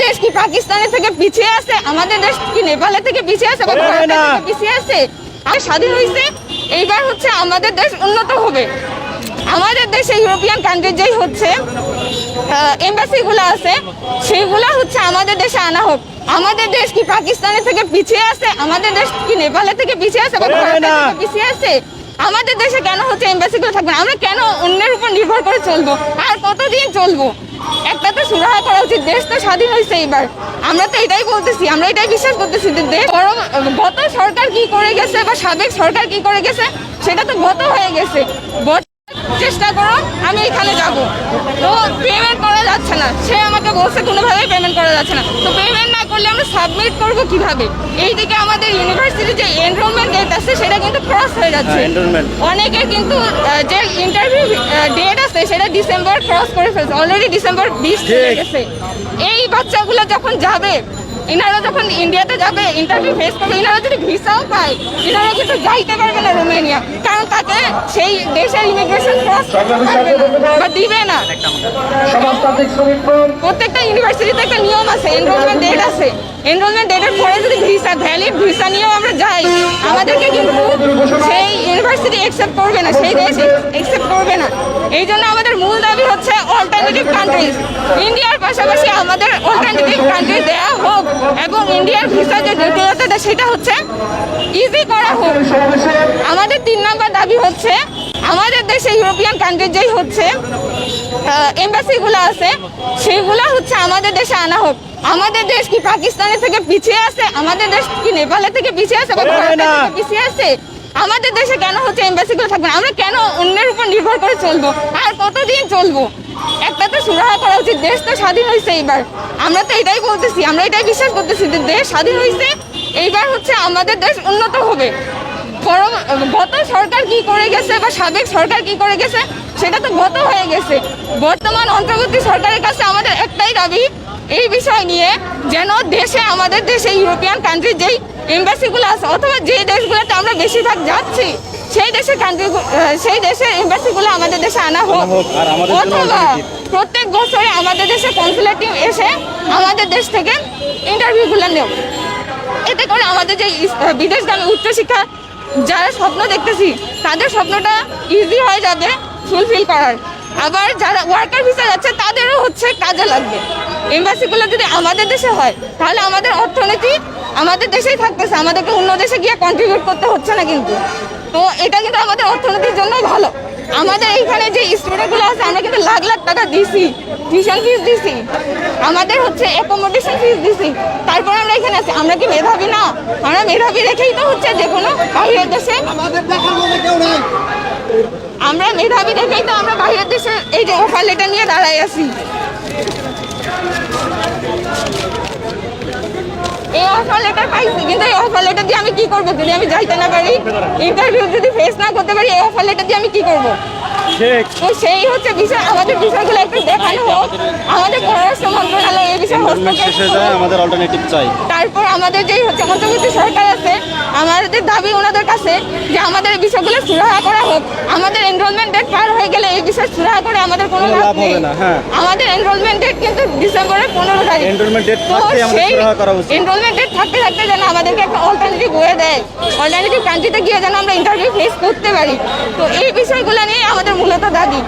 দেশ কি পাকিস্তানের থেকে পিছিয়ে আছে? আমাদের দেশ কি নেপালের থেকে পিছিয়ে আছে বা ভারতের থেকে পিছিয়ে আছে? আর স্বাধীন হয়েছে, এইবার হচ্ছে আমাদের দেশ উন্নত হবে। আমাদের দেশে ইউরোপিয়ান কান্ট্রি যেই হচ্ছে এমবাসিগুলো আছে, সেইগুলো হচ্ছে আমাদের দেশে আনা হোক। আমাদের দেশ কি পাকিস্তানের থেকে পিছিয়ে আছে? আমাদের দেশ কি নেপালের থেকে পিছিয়ে আছে বা ভারতের থেকে পিছিয়ে আছে? আমাদের দেশে কেন হচ্ছে এমবাসিগুলো থাকবে? আমরা কেন অন্যের উপর নির্ভর করে চলবো? আর কতদিন চলবো? একটা তো সুরাহা করা উচিত। দেশ তো স্বাধীন হয়েছে এইবার, আমরা তো এটাই বলতেছি, আমরা এটাই বিশ্বাস করতেছি যে দেশ গত সরকার কি করে গেছে বা সাবেক সরকার কি করে গেছে সেটা তো গত হয়ে গেছে। চেষ্টা করো, আমি এখানে যাব, তো পেমেন্ট করা যাচ্ছে না। সে আমাকে বলছে কোনোভাবেই পেমেন্ট করা যাচ্ছে না। তো পেমেন্ট না করলে আমরা সাবমিট করবো কিভাবে? এইদিকে আমাদের ইউনিভার্সিটি যে এনরোলমেন্ট ডেট আছে সেটা কিন্তু ক্রস হয়ে যাচ্ছে। অনেকের কিন্তু যে ইন্টারভিউ ডেট আছে সেটা ডিসেম্বর ক্রস করে ফেলছে, অলরেডি ডিসেম্বর 20 চলে গেছে। এই বাচ্চাগুলো যখন যাবে, ইনারা যখন ইন্ডিয়াতে যাবে, ইন্টারভিউ ফেস করবে, ইনারা যদি ভিসাও পায়, ইনারা কিন্তু যাইতে পারবে না রোমানিয়া, কারণ তাকে সেই দেশের ইমিগ্রেশন ক্রস বা দিবে না। প্রত্যেকটা ইউনিভার্সিটিতে একটা নিয়ম আছে, এনরোলমেন্ট ডেট আছে। এনরোলমেন্ট ডেটের পরে যদি ভিসা, ভ্যালিড ভিসা নিয়েও আমরা যাই, আমাদেরকে কিন্তু সেই ইউনিভার্সিটি অ্যাকসেপ্ট করবে না, সেই দেশ অ্যাকসেপ্ট করবে না। এই জন্য আমাদের মূল দাবি হচ্ছে অল্টারনেটিভ কান্ট্রিজ, ইন্ডিয়ার পাশাপাশি আমাদের অল্টারনেটিভ কান্ট্রি দেওয়া হোক, এবং ইন্ডিয়ার ভিসা যে জটিলতাটা সেটা হচ্ছে ইজি করা হোক। আমাদের 3 নম্বর দাবি হচ্ছে আমাদের দেশে ইউরোপিয়ান কান্ট্রি যেই হচ্ছে এমবাসিগুলো আছে, সেইগুলো হচ্ছে আমাদের দেশে আনা হোক। আমাদের দেশ কি পাকিস্তানের থেকে পিছিয়ে আছে? আমাদের দেশ কি নেপালের থেকে পিছিয়ে আছে বা ভারতের থেকে পিছিয়ে আছে? আমাদের দেশে কেন হচ্ছে এমবাসিগুলো থাকবে? আমরা কেন অন্যের উপর নির্ভর করে চলবো? আর কতদিন চলবো? একটা তো সুরাহা করা উচিত। দেশ তো স্বাধীন হয়েছে এইবার, আমরা তো এটাই বলতেছি, আমরা এটাই বিশ্বাস করতেছি যে দেশ স্বাধীন হয়েছে, এইবার হচ্ছে আমাদের দেশ উন্নত হবে। গত সরকার কি করে গেছে বা সাবেক সরকার কি করে গেছে সেটা তো গত হয়ে গেছে। বর্তমান অন্তর্বর্তী সরকারের কাছে আমাদের একটাই দাবি এই বিষয় নিয়ে, যেন দেশে, আমাদের দেশে ইউরোপিয়ান কান্ট্রি যেই এমবাসিগুলো আছে, অথবা যেই দেশগুলোতে আমরা বেশিরভাগ যাচ্ছি, সেই দেশের কান্ট্রি, সেই দেশের এমবাসিগুলো আমাদের দেশে আনা হোক। অথবা প্রত্যেক বছরে আমাদের দেশে কনসুলেট টিম এসে আমাদের দেশ থেকে ইন্টারভিউগুলো নেব। এতে করে আমাদের যে বিদেশগামী উচ্চশিক্ষা যারা স্বপ্ন দেখতেছি, তাদের স্বপ্নটা ইজি হয়ে যাবে ফুলফিল করার। আবার যারা ওয়ার্কার ভিসা যাচ্ছে, তাদেরও হচ্ছে কাজে লাগবে। এমবাসিগুলো যদি আমাদের দেশে হয়, তাহলে আমাদের অর্থনীতি আমাদের দেশেই থাকতেছে, আমাদেরকে অন্য দেশে গিয়ে কন্ট্রিবিউট করতে হচ্ছে না কিন্তু। তো এটা কিন্তু আমাদের অর্থনীতির জন্য ভালো। আমাদের এইখানে যে স্টুডেন্টগুলো আছে, আমরা কিন্তু লাখ লাখ টাকা দিছি, টিউশন ফিস দিছি, আমাদের হচ্ছে অ্যাকোমোডেশন ফিস দিছি, তারপর আমরা এখানে আছি। আমরা কি মেধাবী না? আমরা মেধাবী রেখেই তো হচ্ছে যে কোনো বাইরের দেশে, আমরা মেধাবী রেখেই তো আমরা বাইরের দেশে এই যে অফার লেটার নিয়ে দাঁড়াই আছি। এই অফার লেটার পাইছি, কিন্তু এই অফার লেটার দিয়ে আমি কি করবো যদি আমি যাইতে না পারি, ইন্টারভিউ যদি ফেস না করতে পারি? এই অফার লেটার দিয়ে আমি কি করবো? তো সেই হচ্ছে বিষয়, আমাদের বিষয়গুলো একটু দেখানো হোক। আমাদের পররাষ্ট্র মন্ত্রণালয় এই বিষয়ে আমাদের অল্টারনেটিভ চাই। তারপর আমাদের যেই হচ্ছে অন্তর্বর্তী সরকার আছে, আমাদের দাবি ওনাদের কাছে যে আমাদের এই বিষয়গুলো সুরাহা করা হোক। আমাদের এনরোলমেন্ট ডেট পার হয়ে গেলে এই বিষয় সুরাহা করে আমাদের কোনো লাভ নেই। আমাদের এনরোলমেন্ট ডেট কিন্তু ডিসেম্বরের 15 তারিখ। এনরোলমেন্ট ডেট থাকতে আমাদের সুরাহা করা উচিত। এনরোলমেন্ট ডেট থাকতে থাকতে যেন আমাদেরকে একটা অল্টারনেটিভ ওয়ে দেয়, অল্টারনেটিভ কান্ট্রিতে গিয়ে যেন আমরা ইন্টারভিউ ফেস করতে পারি। তো এই বিষয়গুলো নিয়ে আমাদের মূলত দাবি।